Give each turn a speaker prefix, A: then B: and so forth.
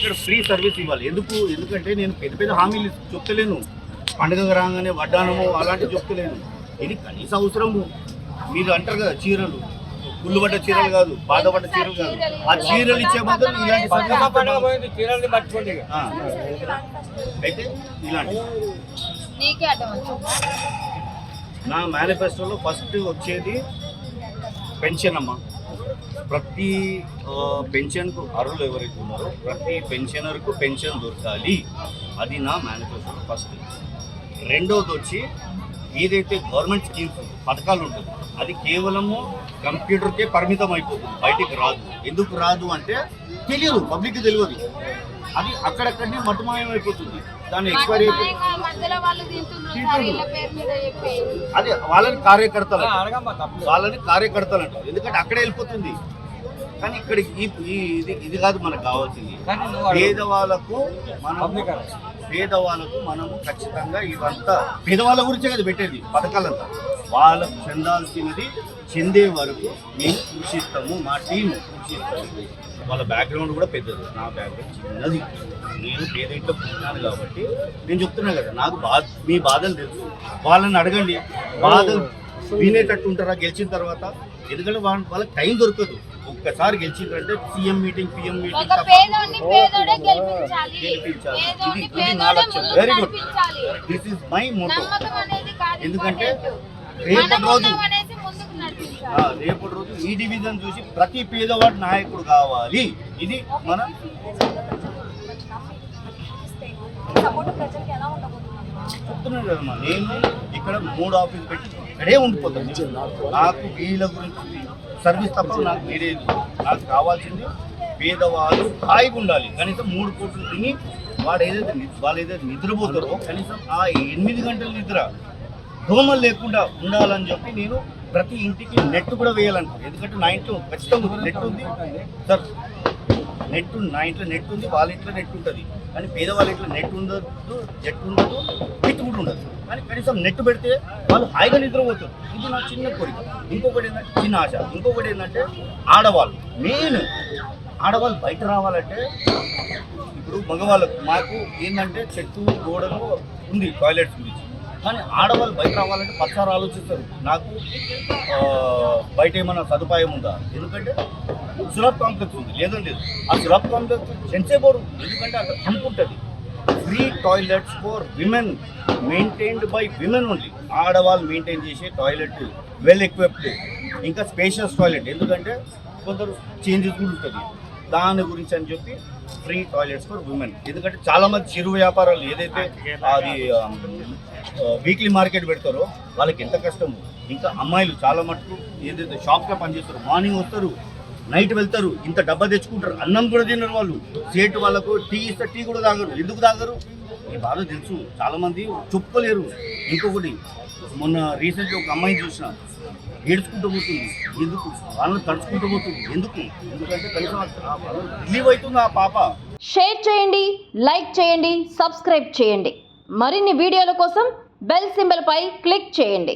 A: ఇక్కడ free service ఇవ్వాలి. ఎందుకంటే నేను పెద్ద పెద్ద హామీలు చెప్తలేను, పండుగ రాగానే వడ్డానము అలాంటివి చెప్తలేను. ఇది కనీస అవసరము. మీరు అంటారు కదా చీరలు, గుళ్ళుబడ్డ చీరలు కాదు, బాధపడ్డ చీరలు కాదు, ఆ చీరలు ఇచ్చే బదులు ఇలాంటి అయితే ఇలాంటి నా మేనిఫెస్టోలో ఫస్ట్ వచ్చేది పెన్షన్ అమ్మ. ప్రతి పెన్షన్కు అర్హులు ఎవరైతే ఉన్నారో ప్రతి పెన్షనర్కు పెన్షన్ దొరకాలి. అది నా మేనిఫెస్టోలో ఫస్ట్. రెండవది వచ్చి ఏదైతే గవర్నమెంట్ స్కీమ్స్ పథకాలు ఉంటుందో అది కేవలము కంప్యూటర్కే పరిమితం అయిపోతుంది, బయటికి రాదు. ఎందుకు రాదు అంటే తెలియదు, పబ్లిక్కి తెలియదు. అది అక్కడక్కడనే మటుమాయం అయిపోతుంది, దాన్ని ఎక్స్పైరీ అయిపోతుంది. అదే వాళ్ళని కార్యకర్తలు అంటారు, ఎందుకంటే అక్కడే వెళ్ళిపోతుంది. కానీ ఇక్కడ ఇది కాదు మనకు కావాల్సింది. పేదవాళ్ళకు మనము ఖచ్చితంగా ఇవంతా పేదవాళ్ళ గురించే కదా పెట్టేది పథకాలంతా. వాళ్ళకు చెందాల్సినది చెందే వరకు మేము కృషిస్తాము, మా టీం కృషిస్తాము. వాళ్ళ బ్యాక్గ్రౌండ్ కూడా పెద్దది, నా బ్యాక్గ్రౌండ్ చిన్నది. నేను పేదయింట్లో పుట్టినాను కాబట్టి నేను చెప్తున్నా కదా, నాకు మీ బాధలు తెలుసు. వాళ్ళని అడగండి, బాధలు వినేటట్టు ఉంటారా గెలిచిన తర్వాత? ఎందుకంటే వాళ్ళకి టైం దొరకదు. ఒక్కసారి గెలిచిందంటే సీఎం మీటింగ్, పిఎం మీటింగ్ గెలిపించాలి. ఇది నా లక్ష్యం. Very good, this is my Moto. ఎందుకంటే రేపటి రోజు ఈ డివిజన్ చూసి ప్రతి పేదవాడు నాయకుడు కావాలి. ఇది మన చెప్తున్నాను కదమ్మా. నేను ఇక్కడ 3 ఆఫీసులు పెట్టి ఇక్కడే ఉండిపోతాను. నాకు వీళ్ళ గురించి సర్వీస్ తప్ప నాకు వేరేది. నాకు కావాల్సింది పేదవాళ్ళు హాయిగా ఉండాలి. కనీసం 3 పూటలు తిని వాళ్ళు ఏదైతే నిద్రపోతారో కనీసం ఆ 8 గంటల నిద్ర దోమలు లేకుండా ఉండాలని చెప్పి నేను ప్రతి ఇంటికి నెట్ కూడా వేయాలనుకుంటాను. ఎందుకంటే నా ఇంట్లో ఖచ్చితంగా నెట్ ఉంది సార్, నా ఇంట్లో నెట్ ఉంది, వాళ్ళ ఇంట్లో నెట్ ఉంటుంది. కానీ పేదవాళ్ళ ఇంట్లో నెట్ ఉండదు, జెట్ ఉండదు, విత్ కూడా ఉండదు. కానీ కనీసం నెట్ పెడితే వాళ్ళు హాయిగా నిద్రపోతారు. ఇది నా చిన్న కోరిక. ఇంకొకటి ఏంటంటే చిన్న ఆశ. ఇంకొకటి ఏంటంటే ఆడవాళ్ళు, మెయిన్ ఆడవాళ్ళు బయట రావాలంటే ఇప్పుడు మగవాళ్ళకు మాకు ఏంటంటే చెట్టు గోడలు ఉంది టాయిలెట్స్ గురించి. కానీ ఆడవాళ్ళు బయట రావాలంటే పచ్చారు ఆలోచిస్తారు, నాకు బయట ఏమైనా సదుపాయం ఉందా? ఎందుకంటే సులభ్ కాంప్లెక్స్ ఉంది, లేదండి ఆ సులభ్ కాంప్లెక్స్ సెన్సేబోరు. ఎందుకంటే అక్కడ కంపు ఉంటుంది. Free toilets for women maintained by women only. ఆడవాళ్ళు మెయింటైన్ చేసే టాయిలెట్, వెల్ ఎక్విప్డ్, ఇంకా స్పేషియస్ టాయిలెట్. ఎందుకంటే కొందరు చేంజెస్ కూడా ఉంటుంది దాని గురించి అని చెప్పి ఫ్రీ టాయిలెట్స్ ఫర్ విమెన్. ఎందుకంటే చాలామంది చిరు వ్యాపారాలు ఏదైతే అది వీక్లీ మార్కెట్ పెడతారో వాళ్ళకి ఎంత కష్టము. ఇంకా అమ్మాయిలు చాలా మటుకు ఏదైతే షాప్గా పనిచేస్తారో మార్నింగ్ వస్తారు, నైట్ వెళ్తారు, ఇంత డబ్బా తెచ్చుకుంటారు, అన్నం కూడా తినరు వాళ్ళు. సేట్ వాళ్ళకు టీ ఇస్తే టీ కూడా తాగరు. ఎందుకు తాగరు? ఈ బాధ తెలుసు, చాలామంది చెప్పుకోలేరు. ఇంకొకటి మొన్న రీసెంట్గా ఒక అమ్మాయిని చూసిన, ఏడ్చుకుంటూ పోతుంది. ఎందుకు? వాళ్ళని తడుచుకుంటూ పోతుంది. ఎందుకంటే కనీసం రిలీవ్ అవుతుంది ఆ పాప.
B: షేర్ చేయండి, లైక్ చేయండి, సబ్స్క్రైబ్ చేయండి. మరిన్ని వీడియోల కోసం బెల్ సింబల్ పై క్లిక్ చేయండి.